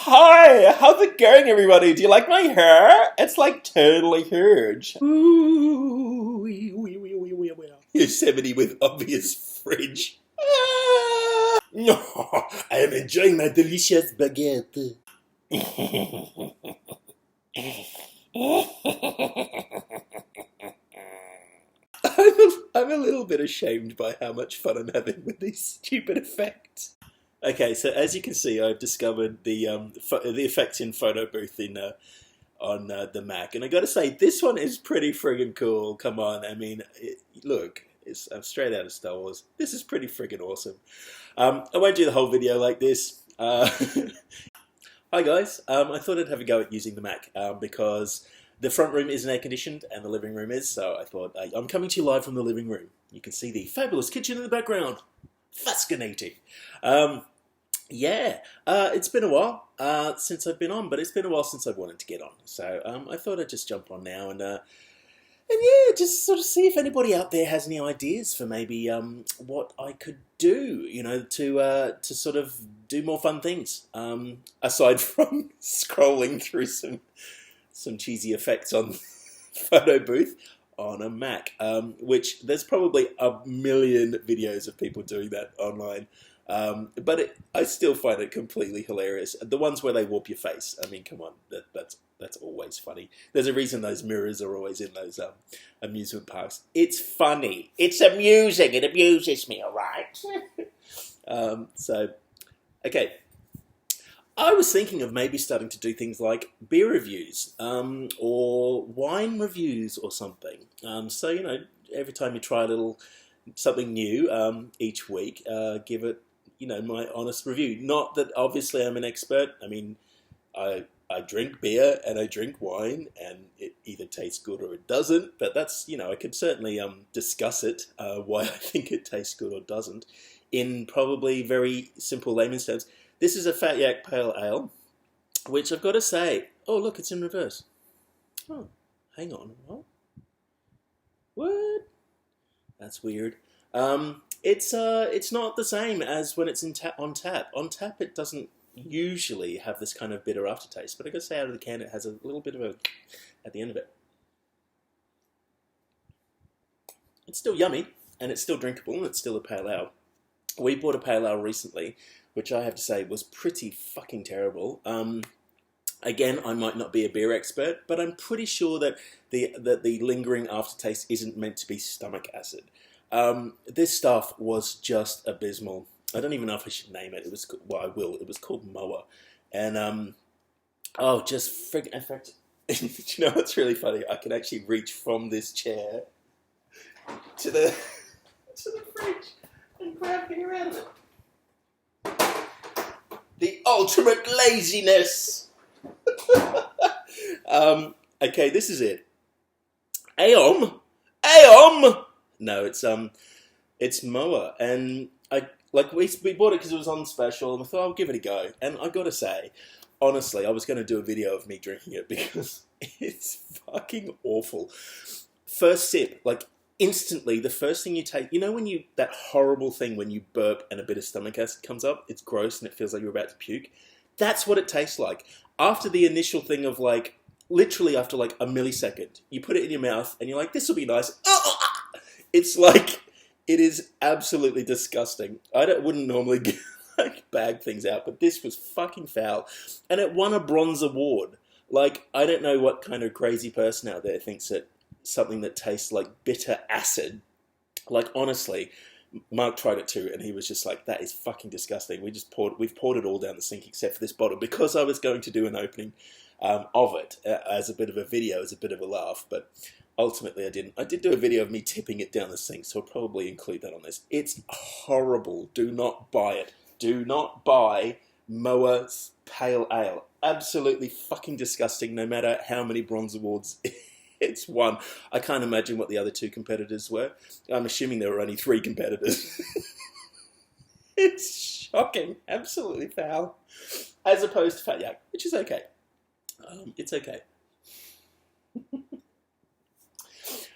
Hi, how's it going, everybody? Do you like my hair? It's like totally huge. Ooh, Yosemite with obvious fridge. No, I am enjoying my delicious baguette. I'm a little bit ashamed by how much fun I'm having with these stupid effects. Okay, so as you can see, I've discovered the effects in Photo Booth on the Mac, and I got to say, this one is pretty friggin' cool. Come on, I mean, look, I'm straight out of Star Wars. This is pretty friggin' awesome. I won't do the whole video like this. Hi guys, I thought I'd have a go at using the Mac because the front room isn't air conditioned and the living room is, so I thought I'm coming to you live from the living room. You can see the fabulous kitchen in the background. Fascinating. Yeah, it's been a while since I've been on, but it's been a while since I've wanted to get on. So I thought I'd just jump on now and yeah, just sort of see if anybody out there has any ideas for maybe what I could do, you know, to sort of do more fun things aside from scrolling through some cheesy effects on Photo Booth on a Mac, which there's probably a million videos of people doing that online. But I still find it completely hilarious. The ones where they warp your face. I mean, come on, that's always funny. There's a reason those mirrors are always in those amusement parks. It's funny. It's amusing. It amuses me, all right? So, okay. I was thinking of maybe starting to do things like beer reviews or wine reviews or something. So, you know, every time you try something new each week, give it, you know, my honest review. Not that obviously I'm an expert. I mean, I drink beer and I drink wine, and it either tastes good or it doesn't. But that's, you know, I could certainly discuss it, why I think it tastes good or doesn't, in probably very simple layman's terms. This is a Fat Yak Pale Ale, which I've got to say, oh look, it's in reverse. Oh, hang on, what? What? That's weird. It's not the same as when it's on tap. On tap, it doesn't usually have this kind of bitter aftertaste, but I gotta say, out of the can, it has a little bit of a at the end of it. It's still yummy, and it's still drinkable, and it's still a pale ale. We bought a pale ale recently, which I have to say was pretty fucking terrible. Again, I might not be a beer expert, but I'm pretty sure that the lingering aftertaste isn't meant to be stomach acid. This stuff was just abysmal. I don't even know if I should name it. It was, well, I will. It was called Moa, and oh, just friggin'. In fact, you know what's really funny? I can actually reach from this chair to the fridge and grab beer out of it. The ultimate laziness. Okay, this is it. Aom. No, it's Moa, and we bought it because it was on special, and I thought I'll give it a go. And I gotta say, honestly, I was going to do a video of me drinking it because it's fucking awful. First sip, like instantly, the first thing you take, you know, that horrible thing when you burp and a bit of stomach acid comes up, it's gross and it feels like you're about to puke. That's what it tastes like. After the initial thing of like, literally after like a millisecond, you put it in your mouth and you're like, this will be nice. It's like, it is absolutely disgusting. Wouldn't normally like bag things out, but this was fucking foul. And it won a bronze award. Like, I don't know what kind of crazy person out there thinks that something that tastes like bitter acid, like honestly, Mark tried it too, and he was just like, that is fucking disgusting. We've poured it all down the sink except for this bottle, because I was going to do an opening of it as a bit of a video, as a bit of a laugh, but ultimately I didn't. I did do a video of me tipping it down the sink, so I'll probably include that on this. It's horrible. Do not buy it. Do not buy Moa's Pale Ale. Absolutely fucking disgusting, no matter how many bronze awards it's won. I can't imagine what the other two competitors were. I'm assuming there were only 3 competitors. It's shocking. Absolutely foul. As opposed to Fat Yak, which is okay. It's okay.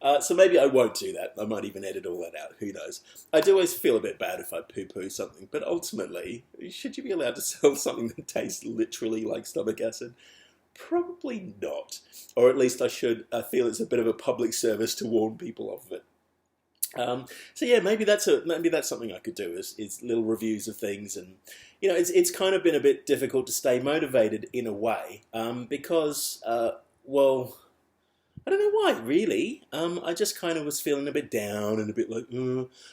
So maybe I won't do that. I might even edit all that out. Who knows? I do always feel a bit bad if I poo-poo something, but ultimately, should you be allowed to sell something that tastes literally like stomach acid? Probably not. Or at least I feel it's a bit of a public service to warn people of it. So yeah, maybe that's something I could do is little reviews of things, and it's kind of been a bit difficult to stay motivated in a way because well, I don't know why really. I just kind of was feeling a bit down and a bit like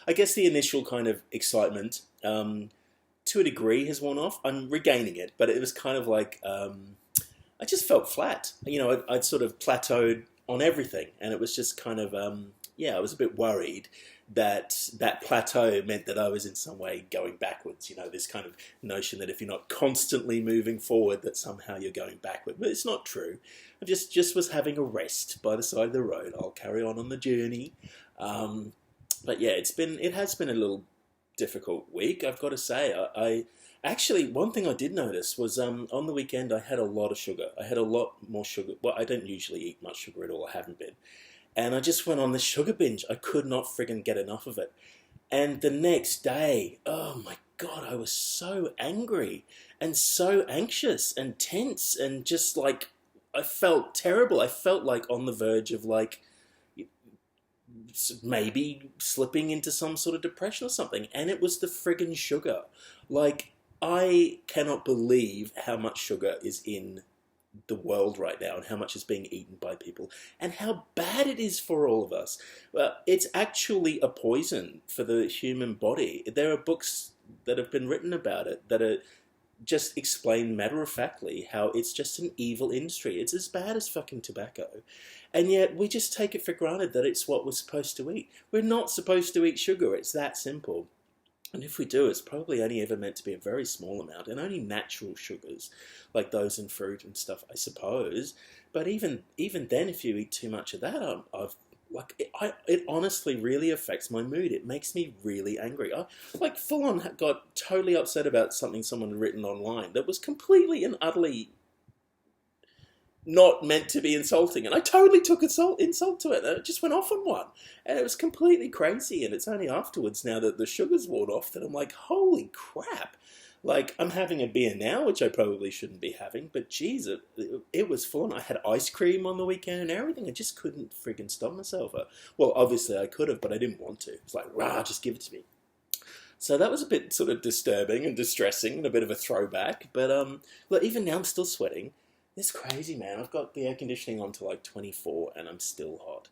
I guess the initial kind of excitement to a degree has worn off. I'm regaining it, but it was kind of like I just felt flat. I'd sort of plateaued on everything, and it was just kind of I was a bit worried that plateau meant that I was in some way going backwards. This kind of notion that if you're not constantly moving forward, that somehow you're going backward. But it's not true. I just was having a rest by the side of the road. I'll carry on the journey. But yeah, it has been a little difficult week, I've got to say. I actually, one thing I did notice was on the weekend I had a lot of sugar. I had a lot more sugar. Well, I don't usually eat much sugar at all. I haven't been. And I just went on this sugar binge. I could not friggin' get enough of it. And the next day, oh my God, I was so angry and so anxious and tense and just like, I felt terrible. I felt like on the verge of like maybe slipping into some sort of depression or something. And it was the friggin' sugar. Like, I cannot believe how much sugar is in the world right now and how much is being eaten by people and how bad it is for all of us. Well, it's actually a poison for the human body. There are books that have been written about it that are just explain matter-of-factly how it's just an evil industry. It's as bad as fucking tobacco. And yet we just take it for granted that it's what we're supposed to eat. We're not supposed to eat sugar. It's that simple. And if we do, it's probably only ever meant to be a very small amount, and only natural sugars, like those in fruit and stuff, I suppose. But even then, if you eat too much of that, it honestly really affects my mood. It makes me really angry. I full on got totally upset about something someone had written online that was completely and utterly not meant to be insulting, and I totally took insult to it, and it just went off on one, and it was completely crazy. And it's only afterwards, now that the sugar's worn off, that I'm like, holy crap. Like, I'm having a beer now, which I probably shouldn't be having, but geez, it was fun. I had ice cream on the weekend and everything. I just couldn't friggin' stop myself. Well, obviously I could have, but I didn't want to. It was like, rah, just give it to me. So that was a bit sort of disturbing and distressing and a bit of a throwback. But look, even now I'm still sweating. It's crazy, man. I've got the air conditioning on to like 24 and I'm still hot.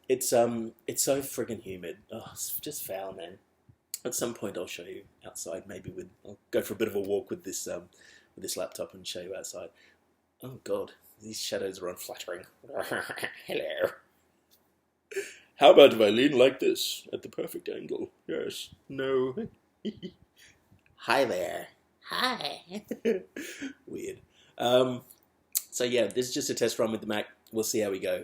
It's so friggin' humid. Oh, it's just foul, man. At some point I'll show you outside. I'll go for a bit of a walk with this laptop and show you outside. Oh God, these shadows are unflattering. Hello. How about if I lean like this at the perfect angle? Yes. No. Hi there. Hi. Weird. So yeah, this is just a test run with the Mac. We'll see how we go.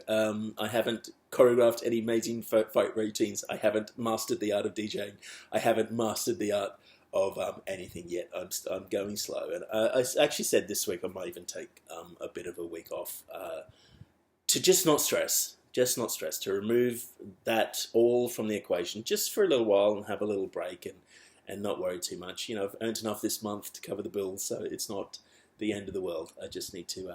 I haven't choreographed any amazing fight routines. I haven't mastered the art of DJing. I haven't mastered the art of anything yet. I'm going slow. And I actually said this week I might even take a bit of a week off to just not stress. To remove that all from the equation just for a little while and have a little break and not worry too much. I've earned enough this month to cover the bills, so it's not the end of the world. I just need to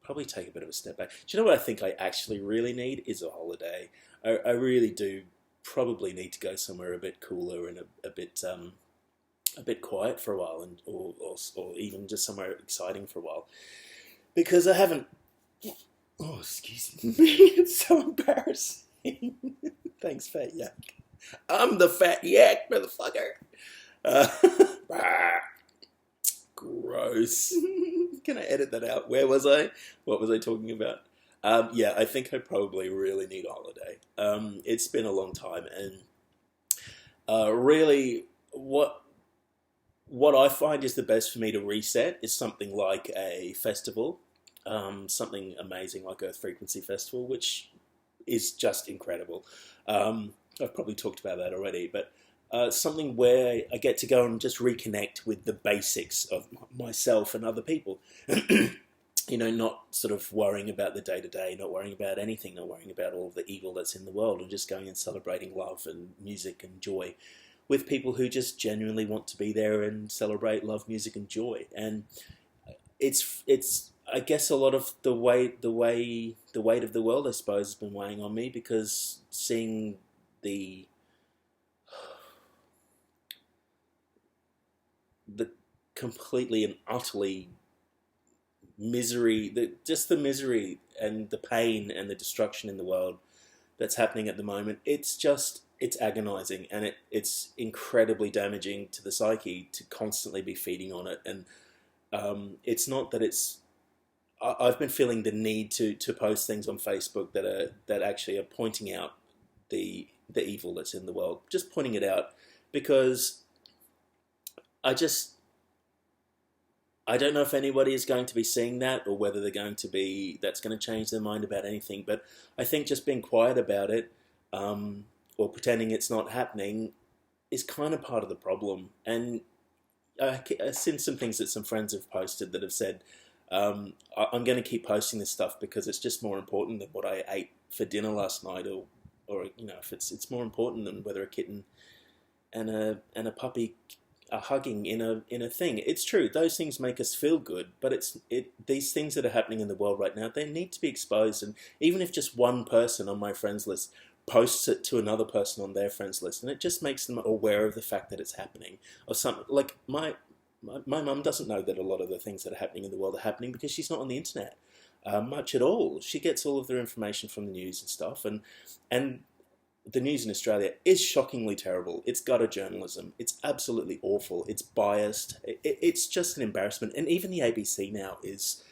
probably take a bit of a step back. Do you know what I think I actually really need is a holiday. I really do probably need to go somewhere a bit cooler and a bit quiet for a while, and or even just somewhere exciting for a while, because I haven't. Oh, excuse me. It's so embarrassing. Thanks, Fat Yak. I'm the Fat Yak, motherfucker. Gross. Can I edit that out? Where was I? What was I talking about? Yeah, I think I probably really need a holiday. It's been a long time, and really, what I find is the best for me to reset is something like a festival, something amazing like Earth Frequency Festival, which is just incredible. I've probably talked about that already, but something where I get to go and just reconnect with the basics of myself and other people. not sort of worrying about the day to day, not worrying about anything, not worrying about all of the evil that's in the world, and just going and celebrating love and music and joy with people who just genuinely want to be there and celebrate love, music, and joy. And it's I guess a lot of the weight of the world, I suppose, has been weighing on me, because seeing the the completely and utterly misery, the misery and the pain and the destruction in the world that's happening at the moment, it's agonizing, and it's incredibly damaging to the psyche to constantly be feeding on it. And it's not that I've been feeling the need to post things on Facebook that actually are pointing out the evil that's in the world, just pointing it out, because I don't know if anybody is going to be seeing that, or whether that's going to change their mind about anything. But I think just being quiet about it, or pretending it's not happening, is kind of part of the problem. And I've seen some things that some friends have posted that have said, I'm going to keep posting this stuff because it's just more important than what I ate for dinner last night, or if it's more important than whether a kitten and a puppy are hugging in a thing. It's true, those things make us feel good, but these things that are happening in the world right now, they need to be exposed. And even if just one person on my friends list posts it to another person on their friends list, and it just makes them aware of the fact that it's happening, or something like my mum doesn't know that a lot of the things that are happening in the world are happening, because she's not on the internet much at all. She gets all of their information from the news and stuff, and the news in Australia is shockingly terrible. It's gutter journalism. It's absolutely awful. It's biased. It's just an embarrassment. And even the ABC now is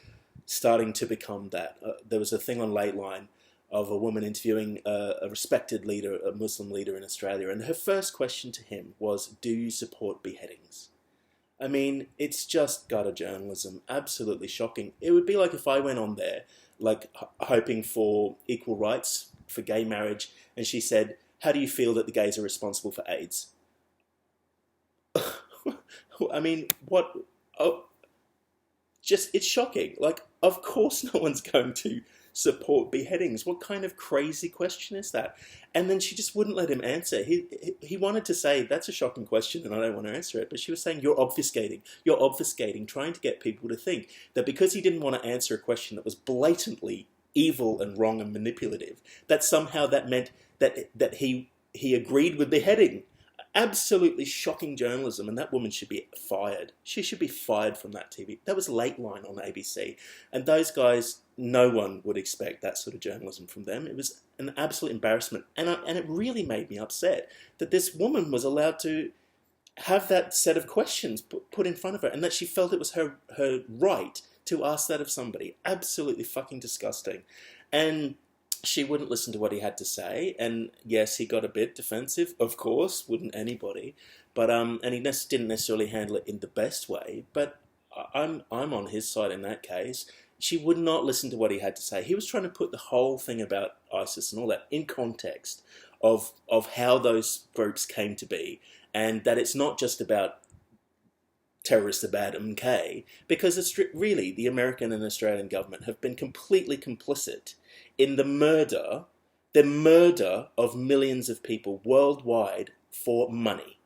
starting to become that. There was a thing on Lateline of a woman interviewing a respected leader, a Muslim leader in Australia, and her first question to him was, "Do you support beheadings?" I mean, it's just gutter journalism. Absolutely shocking. It would be like if I went on there, like hoping for equal rights for gay marriage, and she said, "How do you feel that the gays are responsible for AIDS?" I mean, what? Oh, it's shocking. Like, of course no one's going to support beheadings. What kind of crazy question is that? And then she just wouldn't let him answer. He wanted to say, "That's a shocking question and I don't want to answer it." But she was saying, "You're obfuscating. You're obfuscating," trying to get people to think that because he didn't want to answer a question that was blatantly evil and wrong and manipulative, that somehow that meant that he agreed with beheading. Absolutely shocking journalism, and that woman should be fired. She should be fired from that TV. That was Lateline on ABC, and those guys, no one would expect that sort of journalism from them. It was an absolute embarrassment, and it really made me upset that this woman was allowed to have that set of questions put in front of her, and that she felt it was her right to ask that of somebody. Absolutely fucking disgusting. And she wouldn't listen to what he had to say, and yes, he got a bit defensive, of course, wouldn't anybody, but and he didn't necessarily handle it in the best way, but I'm on his side in that case. She would not listen to what he had to say. He was trying to put the whole thing about ISIS and all that in context of how those groups came to be, and that it's not just about terrorists about MK, because it's really the American and Australian government have been completely complicit in the murder of millions of people worldwide for money,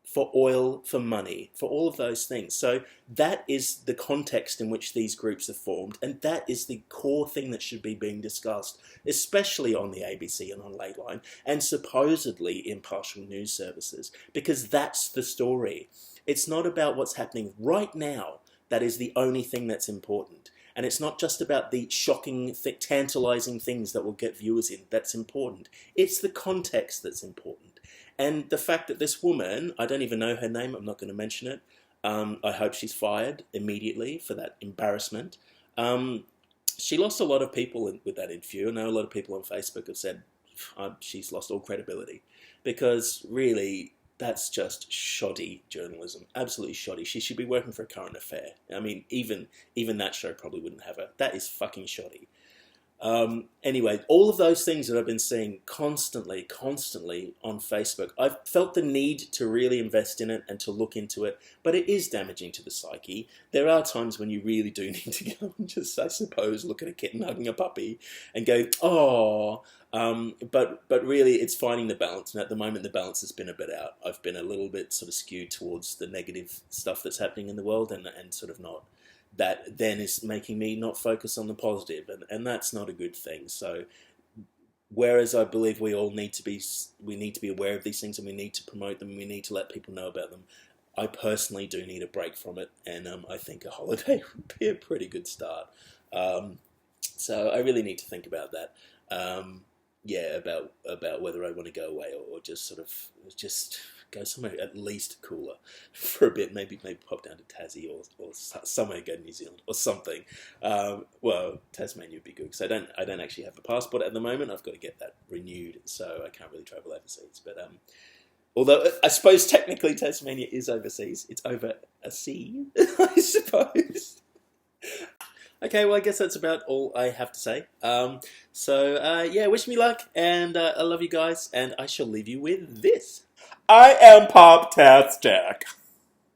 for oil, for money, for all of those things. So that is the context in which these groups are formed, and that is the core thing that should be being discussed, especially on the ABC and on Lateline, and supposedly impartial news services, because that's the story. It's not about what's happening right now. That is the only thing that's important. And it's not just about the shocking, tantalizing things that will get viewers in that's important. It's the context that's important. And the fact that this woman, I don't even know her name, I'm not going to mention it, I hope she's fired immediately for that embarrassment. She lost a lot of people with that interview. I know a lot of people on Facebook have said she's lost all credibility, because really, that's just shoddy journalism. Absolutely shoddy. She should be working for a Current Affair. I mean, even that show probably wouldn't have her. That is fucking shoddy. Anyway, all of those things that I've been seeing constantly on Facebook, I've felt the need to really invest in it and to look into it, but it is damaging to the psyche. There are times when you really do need to go and just, I suppose, look at a kitten hugging a puppy and go, oh. But really, it's finding the balance, and at the moment, the balance has been a bit out. I've been a little bit sort of skewed towards the negative stuff that's happening in the world, and sort of not. That then is making me not focus on the positive, and that's not a good thing. So, whereas I believe we need to be aware of these things, and we need to promote them, and we need to let people know about them. I personally do need a break from it, and I think a holiday would be a pretty good start. So I really need to think about that. About whether I want to go away or just sort of just go somewhere at least cooler for a bit. Maybe pop down to Tassie or somewhere, go to New Zealand or something. Well, Tasmania would be good because I don't actually have a passport at the moment. I've got to get that renewed, so I can't really travel overseas. But although I suppose technically Tasmania is overseas, it's over a sea, I suppose. Okay, well, I guess that's about all I have to say. Wish me luck, and I love you guys, and I shall leave you with this. I am Pop-Tastic.